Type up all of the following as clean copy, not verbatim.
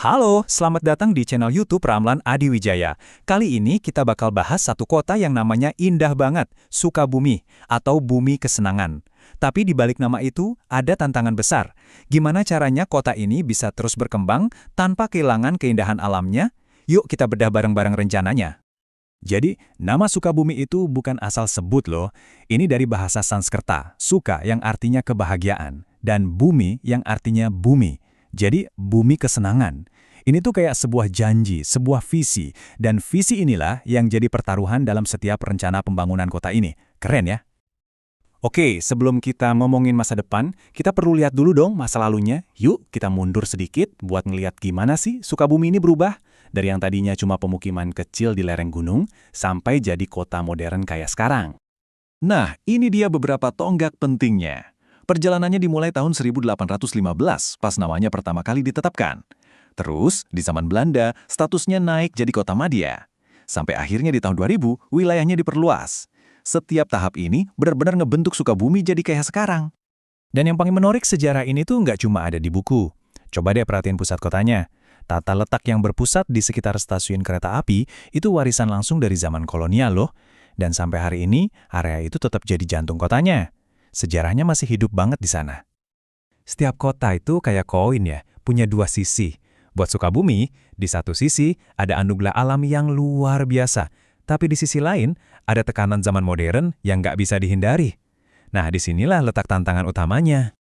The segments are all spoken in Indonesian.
Halo, selamat datang di channel YouTube Ramlan Adi Wijaya. Kali ini kita bakal bahas satu kota yang namanya indah banget, Sukabumi, atau Bumi Kesenangan. Tapi di balik nama itu, ada tantangan besar. Gimana caranya kota ini bisa terus berkembang tanpa kehilangan keindahan alamnya? Yuk kita bedah bareng-bareng rencananya. Jadi, nama Sukabumi itu bukan asal sebut loh. Ini dari bahasa Sanskerta, suka yang artinya kebahagiaan, dan bumi yang artinya bumi. Jadi, bumi kesenangan. Ini tuh kayak sebuah janji, sebuah visi, dan visi inilah yang jadi pertaruhan dalam setiap rencana pembangunan kota ini. Keren ya? Oke, sebelum kita ngomongin masa depan, kita perlu lihat dulu dong masa lalunya. Yuk, kita mundur sedikit buat ngeliat gimana sih Sukabumi ini berubah. Dari yang tadinya cuma pemukiman kecil di lereng gunung, sampai jadi kota modern kayak sekarang. Nah, ini dia beberapa tonggak pentingnya. Perjalanannya dimulai tahun 1815, pas namanya pertama kali ditetapkan. Terus, di zaman Belanda, statusnya naik jadi kota madya. Sampai akhirnya di tahun 2000, wilayahnya diperluas. Setiap tahap ini benar-benar ngebentuk Sukabumi jadi kayak sekarang. Dan yang paling menarik sejarah ini tuh nggak cuma ada di buku. Coba deh perhatiin pusat kotanya. Tata letak yang berpusat di sekitar stasiun kereta api itu warisan langsung dari zaman kolonial loh. Dan sampai hari ini, area itu tetap jadi jantung kotanya. Sejarahnya masih hidup banget di sana. Setiap kota itu kayak koin ya, punya dua sisi. Buat Sukabumi, di satu sisi ada anugerah alam yang luar biasa. Tapi di sisi lain, ada tekanan zaman modern yang nggak bisa dihindari. Nah, disinilah letak tantangan utamanya.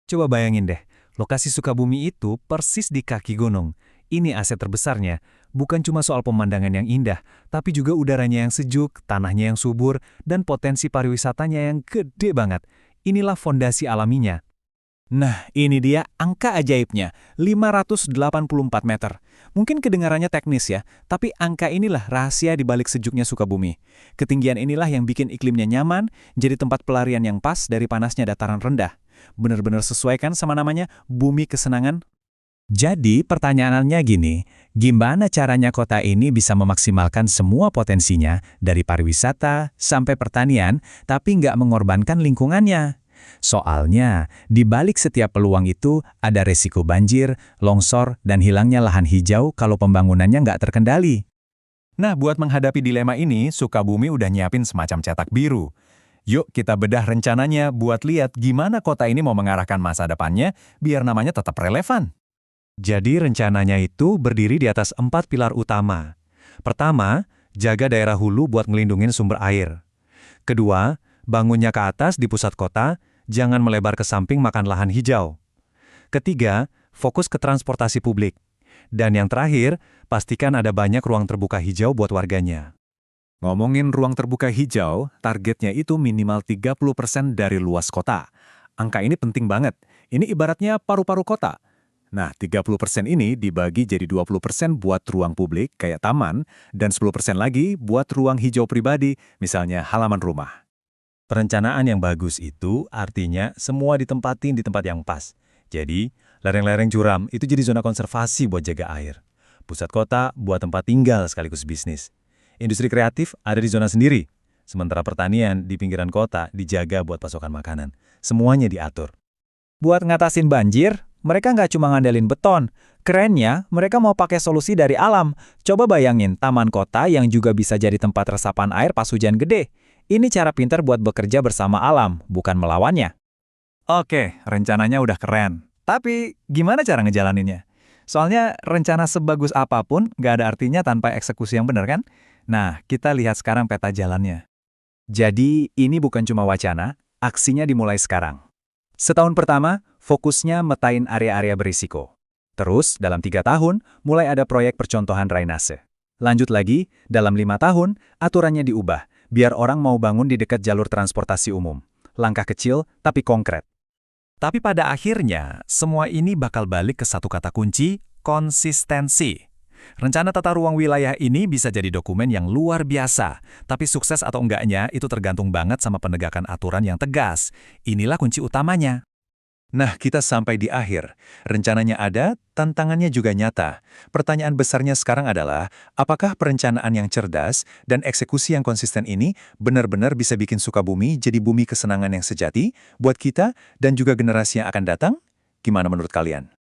Coba bayangin deh, lokasi Sukabumi itu persis di kaki gunung. Ini aset terbesarnya, bukan cuma soal pemandangan yang indah, tapi juga udaranya yang sejuk, tanahnya yang subur, dan potensi pariwisatanya yang gede banget. Inilah fondasi alaminya. Nah, ini dia angka ajaibnya, 584 meter. Mungkin kedengarannya teknis ya, tapi angka inilah rahasia di balik sejuknya Sukabumi. Ketinggian inilah yang bikin iklimnya nyaman, jadi tempat pelarian yang pas dari panasnya dataran rendah. Benar-benar sesuai kan sama namanya, Bumi Kesenangan? Jadi pertanyaannya gini, gimana caranya kota ini bisa memaksimalkan semua potensinya dari pariwisata sampai pertanian, tapi nggak mengorbankan lingkungannya? Soalnya, di balik setiap peluang itu ada resiko banjir, longsor, dan hilangnya lahan hijau kalau pembangunannya nggak terkendali. Nah, buat menghadapi dilema ini, Sukabumi udah nyiapin semacam cetak biru. Yuk kita bedah rencananya buat lihat gimana kota ini mau mengarahkan masa depannya biar namanya tetap relevan. Jadi rencananya itu berdiri di atas 4 pilar utama. Pertama, jaga daerah hulu buat ngelindungin sumber air. Kedua, bangunnya ke atas di pusat kota, jangan melebar ke samping makan lahan hijau. Ketiga, fokus ke transportasi publik. Dan yang terakhir, pastikan ada banyak ruang terbuka hijau buat warganya. Ngomongin ruang terbuka hijau, targetnya itu minimal 30% dari luas kota. Angka ini penting banget. Ini ibaratnya paru-paru kota. Nah, 30% ini dibagi jadi 20% buat ruang publik kayak taman, dan 10% lagi buat ruang hijau pribadi, misalnya halaman rumah. Perencanaan yang bagus itu artinya semua ditempatin di tempat yang pas. Jadi, lereng-lereng curam itu jadi zona konservasi buat jaga air. Pusat kota buat tempat tinggal sekaligus bisnis. Industri kreatif ada di zona sendiri. Sementara pertanian di pinggiran kota dijaga buat pasokan makanan. Semuanya diatur. Buat ngatasin banjir, mereka nggak cuma ngandelin beton. Kerennya, mereka mau pakai solusi dari alam. Coba bayangin taman kota yang juga bisa jadi tempat resapan air pas hujan gede. Ini cara pintar buat bekerja bersama alam, bukan melawannya. Oke, rencananya udah keren. Tapi gimana cara ngejalaninnya? Soalnya rencana sebagus apapun nggak ada artinya tanpa eksekusi yang benar kan? Nah, kita lihat sekarang peta jalannya. Jadi, ini bukan cuma wacana, aksinya dimulai sekarang. Setahun pertama, fokusnya metain area-area berisiko. Terus, dalam 3 tahun, mulai ada proyek percontohan drainase. Lanjut lagi, dalam 5 tahun, aturannya diubah, biar orang mau bangun di dekat jalur transportasi umum. Langkah kecil, tapi konkret. Tapi pada akhirnya, semua ini bakal balik ke satu kata kunci, konsistensi. Rencana tata ruang wilayah ini bisa jadi dokumen yang luar biasa, tapi sukses atau enggaknya itu tergantung banget sama penegakan aturan yang tegas. Inilah kunci utamanya. Nah, kita sampai di akhir. Rencananya ada, tantangannya juga nyata. Pertanyaan besarnya sekarang adalah, apakah perencanaan yang cerdas dan eksekusi yang konsisten ini benar-benar bisa bikin Sukabumi jadi bumi kesenangan yang sejati buat kita dan juga generasi yang akan datang? Gimana menurut kalian?